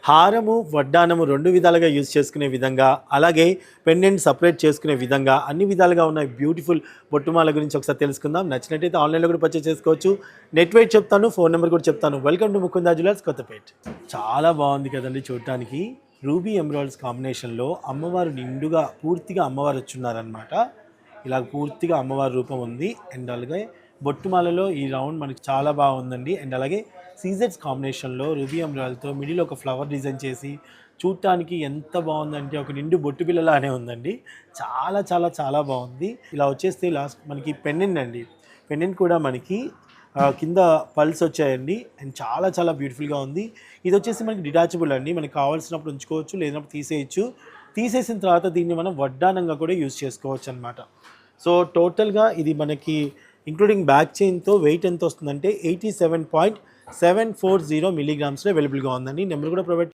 హారము, వడ్డానము 2 విధాలుగా యూజ్ చేసుకునే విధంగా, అలాగే పెండెంట్ సెపరేట్ చేసుకునే విధంగా అన్ని విధాలుగా ఉన్న బ్యూటిఫుల్ బొట్టుమాల గురించి ఒకసారి తెలుసుకుందాం. నచ్చినట్టయితే ఆన్‌లైన్‌లో కూడా పర్చేస్ చేసుకోవచ్చు. నెట్ వెయిట్ చెప్తాను, ఫోన్ నెంబర్ కూడా చెప్తాను. Welcome to Mukunda jewellers Kothapet. చాలా బాగుంది కదండి చూడటానికి. రూబీ ఎమరాల్డ్స్ కాంబినేషన్‌లో అమ్మవారు నిండుగా పూర్తిగా అమ్మవారు వచ్చున్నారనమాట. ఇలా పూర్తిగా అమ్మవారి రూపం ఉంది. అండ్ అలాగే బొట్టుమాలలో ఈ రౌండ్ మనకి చాలా బాగుందండి. అండ్ అలాగే సీజెడ్స్ కాంబినేషన్లో రూబీ ఎమరాల్డ్తో మిడిల్ ఒక ఫ్లవర్ డిజైన్ చేసి చూడటానికి ఎంత బాగుందంటే ఒక నిండు బొట్టు పిల్లలానే ఉందండి. చాలా చాలా చాలా బాగుంది. ఇలా వచ్చేస్తే లాస్ట్ మనకి పెండెంట్ అండి. పెండెంట్ కూడా మనకి కింద పల్స్ వచ్చాయండి. అండ్ చాలా చాలా బ్యూటిఫుల్గా ఉంది. ఇది వచ్చేసి మనకి డిటాచబుల్ అండి. మనకి కావాల్సినప్పుడు ఉంచుకోవచ్చు, లేనప్పుడు తీసేయచ్చు. తీసేసిన తర్వాత దీన్ని మనం వడ్డానంగా కూడా యూజ్ చేసుకోవచ్చు అనమాట. సో టోటల్గా ఇది మనకి ఇంక్లూడింగ్ బ్యాక్ చైన్తో వెయిట్ ఎంత వస్తుందంటే 87.740 మిల్లీగ్రామ్స్లో అవైలబుల్గా ఉందండి. నెంబర్ కూడా ప్రొవైడ్